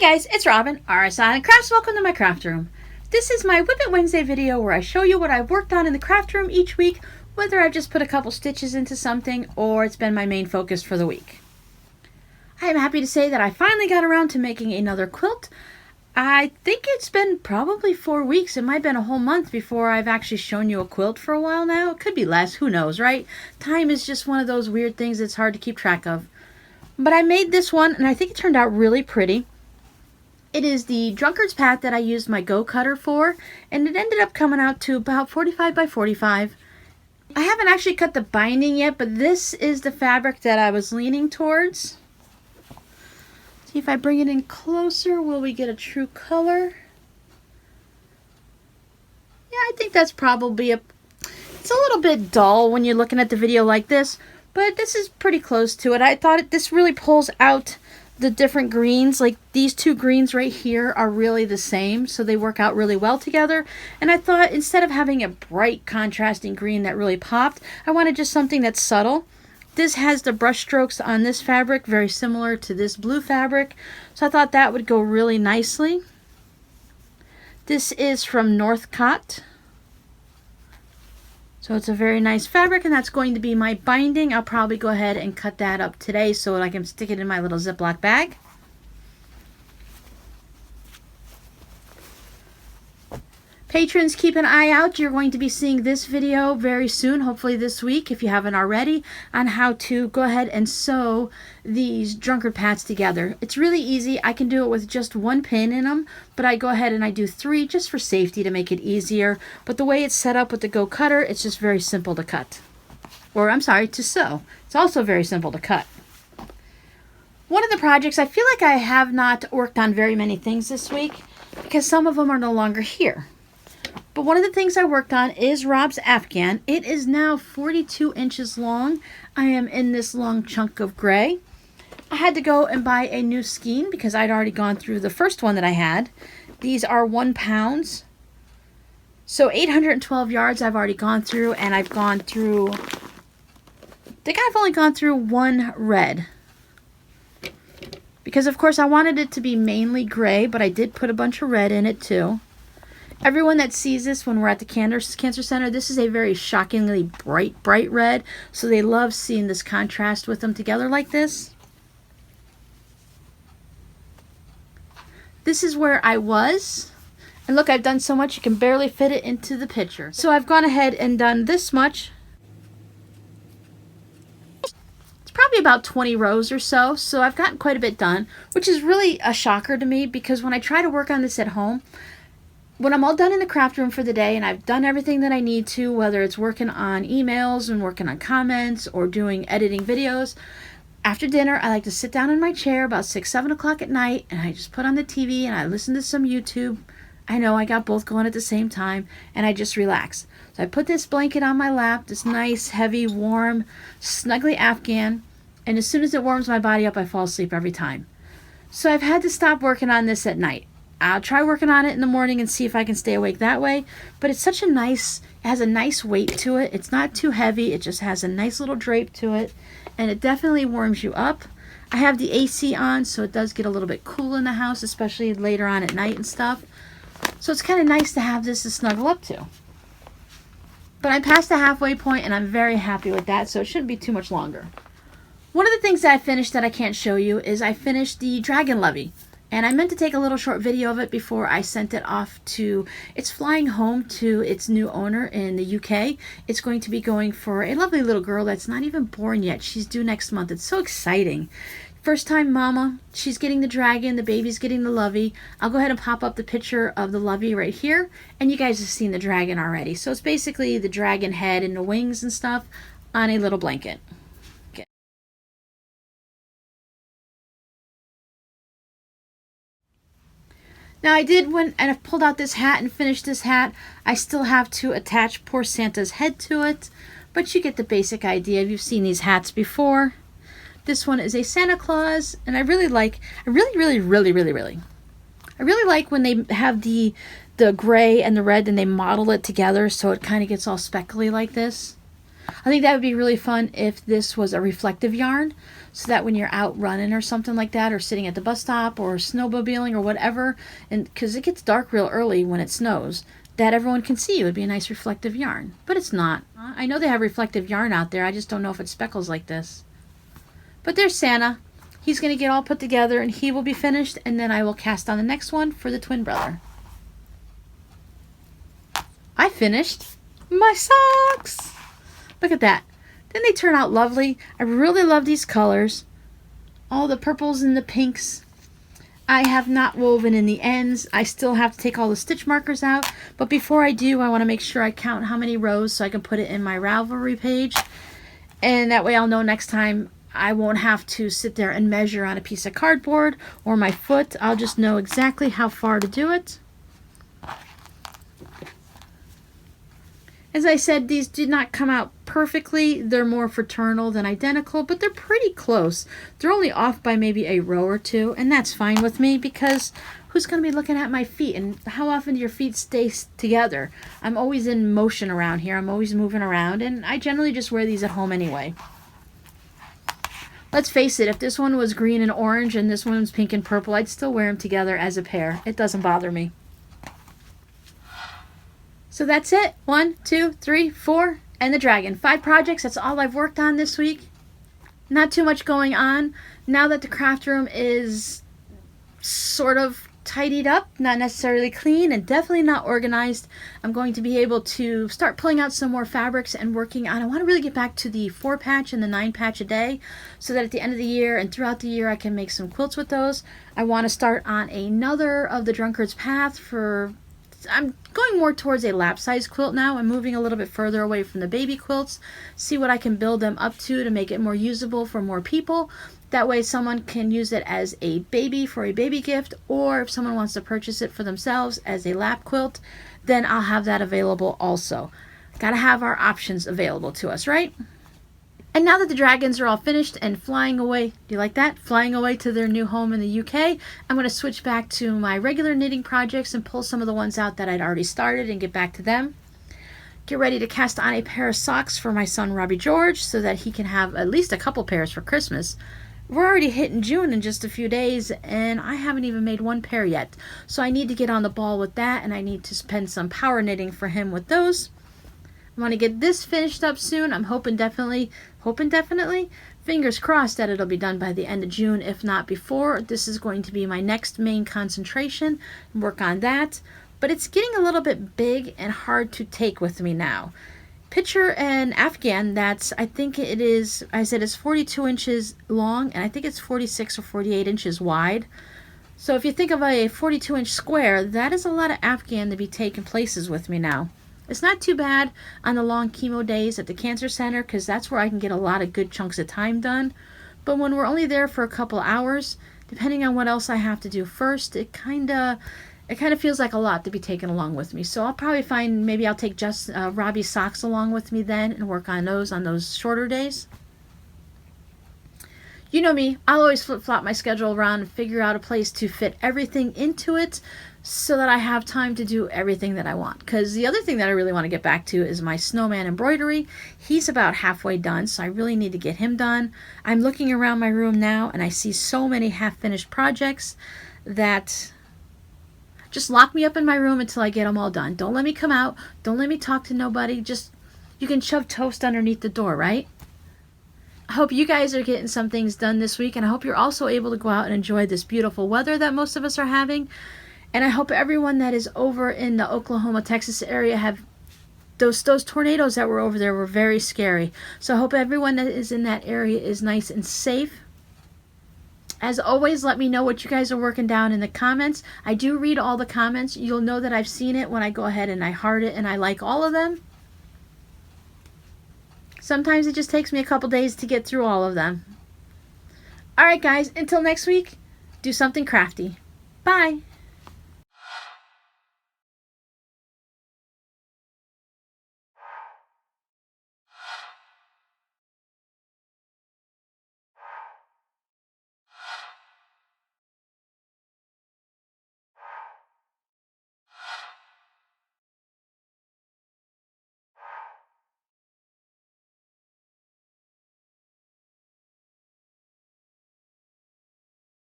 Hey guys, it's Robin, RsIslandCrafts. Welcome to my craft room. This is my WiP It Wednesday video where I show you what I've worked on in the craft room each week, whether I've just put a couple stitches into something or it's been my main focus for the week. I am happy to say that I finally got around to making another quilt. I think it's been probably 4 weeks. It might have been a whole month before I've actually shown you a quilt for a while now. It could be less, who knows, right? Time is just one of those weird things that's hard to keep track of. But I made this one and I think it turned out really pretty. It is the drunkard's path that I used my go cutter for, and it ended up coming out to about 45 by 45. I haven't actually cut the binding yet, but this is the fabric that I was leaning towards. See if I bring it in closer, will we get a true color? Yeah, I think that's probably it's a little bit dull when you're looking at the video like this, but this is pretty close to it. I thought this really pulls out the different greens. Like these two greens right here are really the same, so they work out really well together. And I thought instead of having a bright contrasting green that really popped, I wanted just something that's subtle. This has the brush strokes on this fabric very similar to this blue fabric, so I thought that would go really nicely. This is from Northcott. So it's a very nice fabric, and that's going to be my binding. I'll probably go ahead and cut that up today so that I can stick it in my little Ziploc bag. Patrons, keep an eye out. You're going to be seeing this video very soon, hopefully this week, if you haven't already, on how to go ahead and sew these drunkard pads together. It's really easy. I can do it with just one pin in them, but I go ahead and I do 3 just for safety to make it easier. But the way it's set up with the Go Cutter, it's just very simple to cut. Or, I'm sorry, to sew. It's also very simple to cut. One of the projects, I feel like I have not worked on very many things this week because some of them are no longer here. But one of the things I worked on is Rob's Afghan. It is now 42 inches long. I am in this long chunk of gray. I had to go and buy a new skein because I'd already gone through the first one that I had. These are 1 pound. So 812 yards I've already gone through, and I've gone through, I think I've only gone through 1 red. Because of course I wanted it to be mainly gray, but I did put a bunch of red in it too. Everyone that sees this when we're at the Cancer Center, this is a very shockingly bright red. So they love seeing this contrast with them together like this. This is where I was. And look, I've done so much you can barely fit it into the picture. So I've gone ahead and done this much. It's probably about 20 rows or so. So I've gotten quite a bit done, which is really a shocker to me because when I try to work on this at home, when I'm all done in the craft room for the day and I've done everything that I need to, whether it's working on emails and working on comments or doing editing videos, after dinner I like to sit down in my chair about 6-7 o'clock at night and I just put on the TV and I listen to some YouTube. I know I got both going at the same time, and I just relax. So I put this blanket on my lap, this nice, heavy, warm, snuggly Afghan, and as soon as it warms my body up I fall asleep every time. So I've had to stop working on this at night. I'll try working on it in the morning and see if I can stay awake that way. But it's such a nice, it has a nice weight to it. It's not too heavy. It just has a nice little drape to it. And it definitely warms you up. I have the AC on, so it does get a little bit cool in the house, especially later on at night and stuff. So it's kind of nice to have this to snuggle up to. But I'm past the halfway point and I'm very happy with that, so it shouldn't be too much longer. One of the things that I finished that I can't show you is I finished the dragon levy. And I meant to take a little short video of it before I sent it off to, it's flying home to its new owner in the UK. It's going to be going for a lovely little girl that's not even born yet. She's due next month. It's so exciting. First time mama, she's getting the dragon, the baby's getting the lovey. I'll go ahead and pop up the picture of the lovey right here. And you guys have seen the dragon already. So it's basically the dragon head and the wings and stuff on a little blanket. Now I did, when and I've pulled out this hat and finished this hat, I still have to attach poor Santa's head to it, but you get the basic idea. You've seen these hats before. This one is a Santa Claus, and I really like when they have the gray and the red and they model it together so it kind of gets all speckly like this. I think that would be really fun if this was a reflective yarn. so that when you're out running or something like that, or sitting at the bus stop or snowmobiling or whatever, and because it gets dark real early when it snows, that everyone can see you. It would be a nice reflective yarn, but it's not. I know they have reflective yarn out there. I just don't know if it speckles like this. But there's Santa. He's going to get all put together and he will be finished, and then I will cast on the next one for the twin brother. I finished my socks. Look at that. Didn't they turn out lovely? I really love these colors. All the purples and the pinks. I have not woven in the ends. I still have to take all the stitch markers out. But before I do, I want to make sure I count how many rows so I can put it in my Ravelry page. And that way I'll know next time I won't have to sit there and measure on a piece of cardboard or my foot. I'll just know exactly how far to do it. As I said, these did not come out perfectly. They're more fraternal than identical, but they're pretty close. They're only off by maybe a row or two, and that's fine with me because who's going to be looking at my feet? And how often do your feet stay together? I'm always in motion around here. I'm always moving around, and I generally just wear these at home anyway. Let's face it, if this one was green and orange and this one was pink and purple, I'd still wear them together as a pair. It doesn't bother me. So that's it. 1, 2, 3, 4, and the dragon. 5 projects. That's all I've worked on this week. Not too much going on. Now that the craft room is sort of tidied up, not necessarily clean, and definitely not organized, I'm going to be able to start pulling out some more fabrics and working on. I want to really get back to the 4 patch and the 9 patch a day, so that at the end of the year and throughout the year I can make some quilts with those. I want to start on another of the Drunkard's Path for... I'm going more towards a lap size quilt now. I'm moving a little bit further away from the baby quilts. See what I can build them up to make it more usable for more people. That way someone can use it as a baby for a baby gift, or if someone wants to purchase it for themselves as a lap quilt, then I'll have that available also. Gotta have our options available to us, right? And now that the dragons are all finished and flying away, do you like that? Flying away to their new home in the UK, I'm going to switch back to my regular knitting projects and pull some of the ones out that I'd already started and get back to them. Get ready to cast on a pair of socks for my son Robbie George so that he can have at least a couple pairs for Christmas. We're already hitting June in just a few days and I haven't even made 1 pair yet. So I need to get on the ball with that, and I need to spend some power knitting for him with those. I want to get this finished up soon. I'm hoping definitely, fingers crossed that it'll be done by the end of June, if not before. This is going to be my next main concentration, work on that. But it's getting a little bit big and hard to take with me now. Picture an Afghan that's, I think it is, I said it's 42 inches long, and I think it's 46 or 48 inches wide. So if you think of a 42-inch square, that is a lot of Afghan to be taking places with me now. It's not too bad on the long chemo days at the cancer center, because that's where I can get a lot of good chunks of time done. But when we're only there for a couple hours, depending on what else I have to do first, it kind of feels like a lot to be taken along with me. So I'll probably find maybe I'll take just Robbie's socks along with me then and work on those shorter days. You know me, I'll always flip-flop my schedule around and figure out a place to fit everything into it so that I have time to do everything that I want. Because the other thing that I really want to get back to is my snowman embroidery. He's about halfway done, so I really need to get him done. I'm looking around my room now and I see so many half-finished projects that just lock me up in my room until I get them all done. Don't let me come out. Don't let me talk to nobody. Just, you can shove toast underneath the door, right? I hope you guys are getting some things done this week, and I hope you're also able to go out and enjoy this beautiful weather that most of us are having. And I hope everyone that is over in the Oklahoma, Texas area have those tornadoes that were over there were very scary. So I hope everyone that is in that area is nice and safe. As always, let me know what you guys are working down in the comments. I do read all the comments. You'll know that I've seen it when I go ahead and I heart it and I like all of them. Sometimes it just takes me a couple days to get through all of them. Alright guys, until next week, do something crafty. Bye!